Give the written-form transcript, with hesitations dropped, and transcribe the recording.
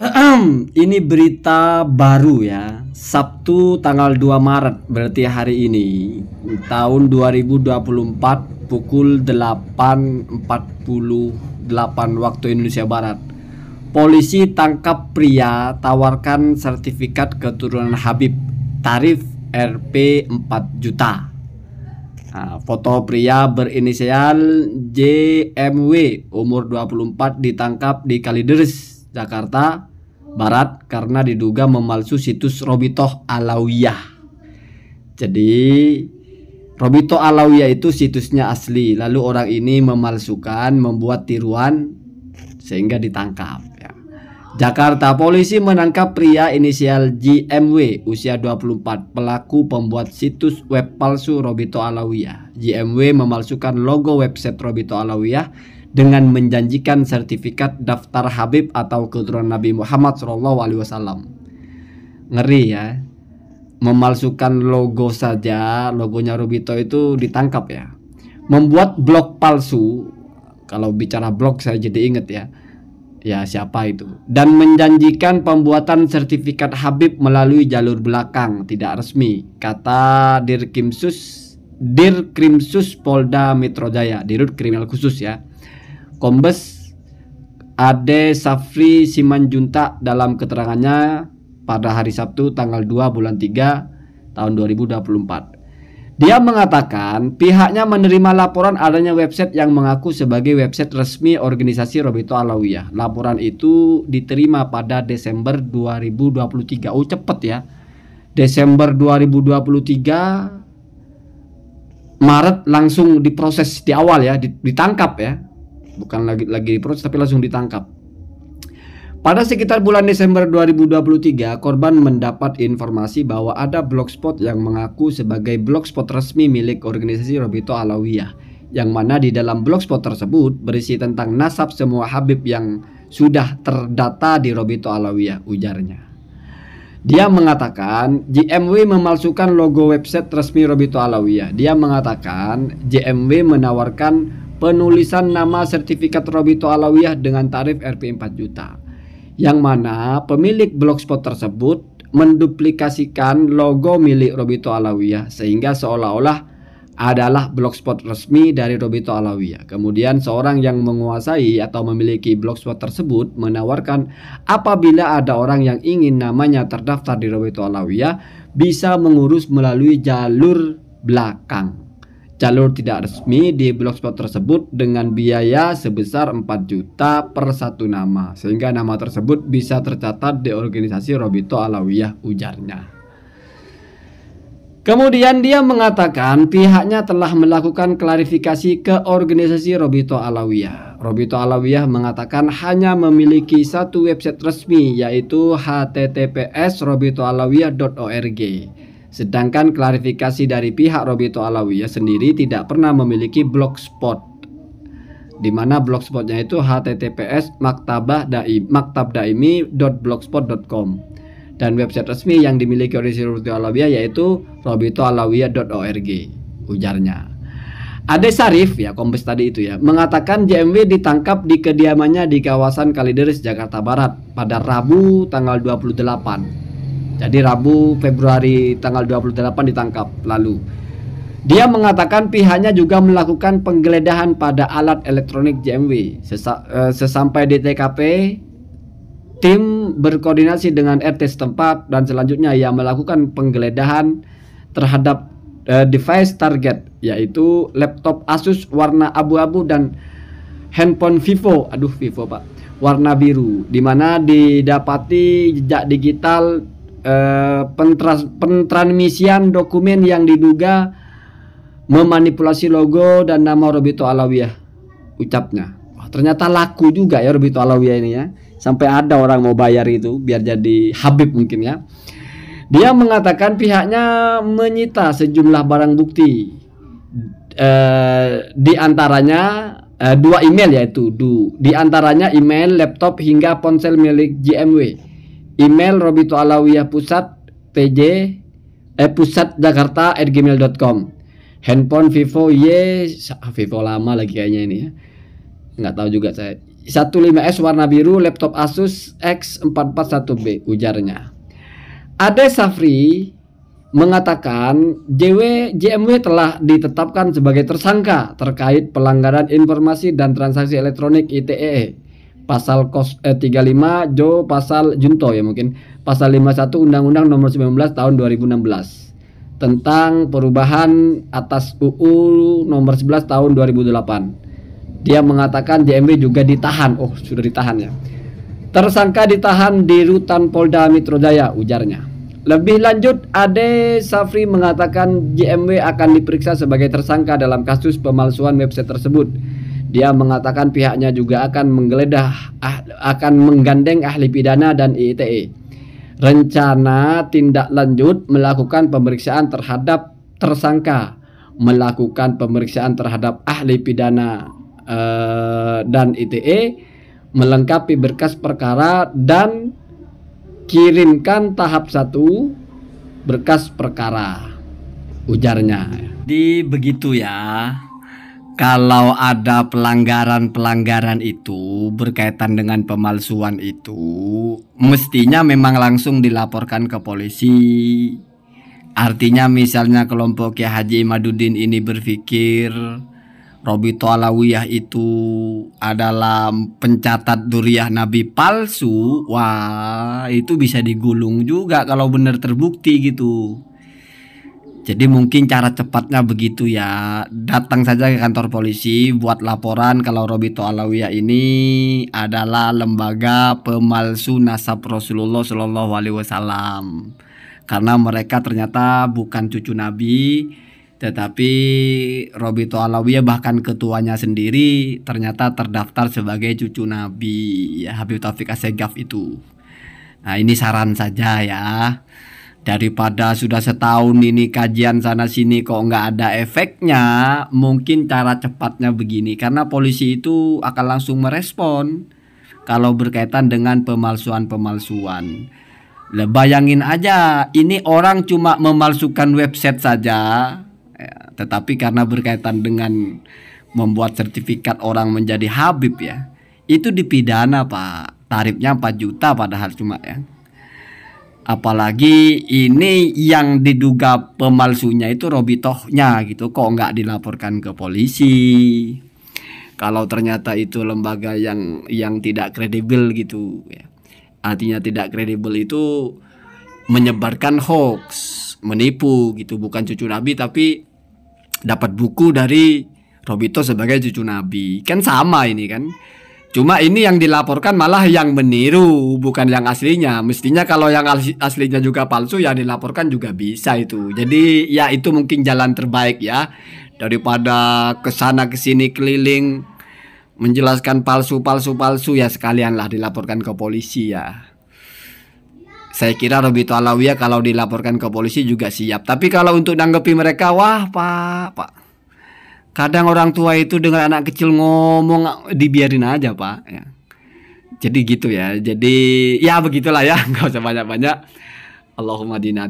Ini berita baru ya. Sabtu tanggal 2 Maret berarti hari ini tahun 2024 pukul 8.48 waktu Indonesia Barat. Polisi tangkap pria tawarkan sertifikat keturunan Habib, tarif Rp 4 juta. Nah, foto pria berinisial JMW umur 24 ditangkap di Kalideres, Jakarta Barat karena diduga memalsu situs Robitoh Alawiyah. Jadi Robitoh Alawiyah itu situsnya asli, lalu orang ini memalsukan, membuat tiruan sehingga ditangkap ya. Jakarta, polisi menangkap pria inisial JMW usia 24, pelaku pembuat situs web palsu Robitoh Alawiyah. JMW memalsukan logo website Robitoh Alawiyah dengan menjanjikan sertifikat daftar Habib atau keturunan Nabi Muhammad SAW. Ngeri ya, memalsukan logo saja, logonya Robitoh itu ditangkap ya. Membuat blog palsu, kalau bicara blog saya jadi inget ya, ya siapa itu. Dan menjanjikan pembuatan sertifikat Habib melalui jalur belakang tidak resmi, kata Dirkrimsus Polda Metro Jaya, Dirut Kriminal Khusus ya, Kombes Ade Safri Simanjuntak dalam keterangannya pada hari Sabtu tanggal 2 bulan 3 tahun 2024. Dia mengatakan pihaknya menerima laporan adanya website yang mengaku sebagai website resmi organisasi Robitoh Alawiyah. Laporan itu diterima pada Desember 2023. Oh cepet ya. Desember 2023, Maret langsung diproses di awal ya, ditangkap ya. Bukan lagi diproses tapi langsung ditangkap. Pada sekitar bulan Desember 2023, korban mendapat informasi bahwa ada blogspot yang mengaku sebagai blogspot resmi milik organisasi Robitoh Alawiyah, yang mana di dalam blogspot tersebut berisi tentang nasab semua Habib yang sudah terdata di Robitoh Alawiyah, ujarnya. Dia mengatakan JMW memalsukan logo website resmi Robitoh Alawiyah. Dia mengatakan JMW menawarkan penulisan nama sertifikat Robitoh Alawiyah dengan tarif Rp 4 juta, yang mana pemilik blogspot tersebut menduplikasikan logo milik Robitoh Alawiyah sehingga seolah-olah adalah blogspot resmi dari Robitoh Alawiyah. Kemudian seorang yang menguasai atau memiliki blogspot tersebut menawarkan apabila ada orang yang ingin namanya terdaftar di Robitoh Alawiyah bisa mengurus melalui jalur belakang, jalur tidak resmi di blogspot tersebut dengan biaya sebesar 4 juta per satu nama, sehingga nama tersebut bisa tercatat di organisasi Robitoh Alawiyah, ujarnya. Kemudian dia mengatakan pihaknya telah melakukan klarifikasi ke organisasi Robitoh Alawiyah. Robitoh Alawiyah mengatakan hanya memiliki satu website resmi, yaitu https://robitohalawiyah.org. Sedangkan klarifikasi dari pihak Robitoh Alawiyah sendiri tidak pernah memiliki blogspot, di mana blogspotnya itu https://maktabdaimi.blogspot.com, dan website resmi yang dimiliki oleh Robitoh Alawiyah yaitu robitohalawiyah.org, ujarnya. Ade Sarif ya, kombes tadi itu ya, mengatakan JMW ditangkap di kediamannya di kawasan Kalideres, Jakarta Barat pada Rabu tanggal 28. Jadi Rabu Februari tanggal 28 ditangkap lalu. Dia mengatakan pihaknya juga melakukan penggeledahan pada alat elektronik JMW. Sesampai di TKP, tim berkoordinasi dengan RT setempat dan selanjutnya ia melakukan penggeledahan terhadap device target, yaitu laptop Asus warna abu-abu dan handphone Vivo, Vivo Pak, warna biru, di mana didapati jejak digital pentransmisian dokumen yang diduga memanipulasi logo dan nama Robitoh Alawiyah, ucapnya. Wah, ternyata laku juga ya Robitoh Alawiyah ini ya, sampai ada orang mau bayar itu biar jadi Habib mungkin ya. Dia mengatakan pihaknya menyita sejumlah barang bukti, di antaranya dua email, yaitu di antaranya email, laptop hingga ponsel milik JMW, email Robitoh Alawiyah Pusat Pusat Jakarta @gmail.com, handphone Vivo Vivo lama lagi kayaknya ini ya, nggak tahu juga saya, 15S warna biru, laptop Asus X441B, ujarnya. Ade Safri mengatakan JMW telah ditetapkan sebagai tersangka terkait pelanggaran informasi dan transaksi elektronik ITE pasal 35 pasal Junto ya mungkin pasal 51 Undang-Undang Nomor 19 tahun 2016 tentang perubahan atas UU Nomor 11 tahun 2008. Dia mengatakan JMW juga ditahan. Oh, sudah ditahan ya. Tersangka ditahan di Rutan Polda Metro Jaya, ujarnya. Lebih lanjut, Ade Safri mengatakan JMW akan diperiksa sebagai tersangka dalam kasus pemalsuan website tersebut. Dia mengatakan pihaknya juga akan menggandeng ahli pidana dan ITE. Rencana tindak lanjut melakukan pemeriksaan terhadap tersangka, melakukan pemeriksaan terhadap ahli pidana dan ITE, melengkapi berkas perkara dan kirimkan tahap 1 berkas perkara, ujarnya. Jadi begitu ya. Kalau ada pelanggaran-pelanggaran itu berkaitan dengan pemalsuan itu, mestinya memang langsung dilaporkan ke polisi. Artinya misalnya kelompok Kiai Haji Imaduddin ini berpikir Robito Alawiyah itu adalah pencatat Duriyah Nabi palsu, wah itu bisa digulung juga kalau benar terbukti gitu. Jadi mungkin cara cepatnya begitu ya, datang saja ke kantor polisi buat laporan kalau Robito Alawiyah ini adalah lembaga pemalsu nasab Rasulullah Shallallahu Alaihi Wasallam, karena mereka ternyata bukan cucu Nabi. Tetapi Robito Alawiyah bahkan ketuanya sendiri ternyata terdaftar sebagai cucu Nabi ya, Habib Taufik Assegaf itu. Nah ini saran saja ya, daripada sudah setahun ini kajian sana sini kok nggak ada efeknya, mungkin cara cepatnya begini, karena polisi itu akan langsung merespon kalau berkaitan dengan pemalsuan-pemalsuan. Bayangin aja, ini orang cuma memalsukan website saja ya, tetapi karena berkaitan dengan membuat sertifikat orang menjadi Habib ya, itu dipidana Pak, tarifnya 4 juta padahal cuma ya. Apalagi ini yang diduga pemalsunya itu Robitohnya gitu, kok nggak dilaporkan ke polisi. Kalau ternyata itu lembaga yang tidak kredibel gitu ya. Artinya tidak kredibel itu menyebarkan hoax, menipu gitu, bukan cucu Nabi tapi dapat buku dari Robito sebagai cucu Nabi. Kan sama ini kan. Cuma ini yang dilaporkan malah yang meniru, bukan yang aslinya. Mestinya kalau yang aslinya juga palsu ya dilaporkan juga bisa itu. Jadi ya itu mungkin jalan terbaik ya, daripada kesana kesini keliling menjelaskan palsu ya, sekalianlah dilaporkan ke polisi ya. Saya kira Robito Alawiyah kalau dilaporkan ke polisi juga siap. Tapi kalau untuk nanggepi mereka, wah Pak, kadang orang tua itu dengan anak kecil ngomong dibiarin aja Pak ya. Jadi gitu ya. Jadi ya begitulah ya, nggak usah banyak-banyak. Allahumma dina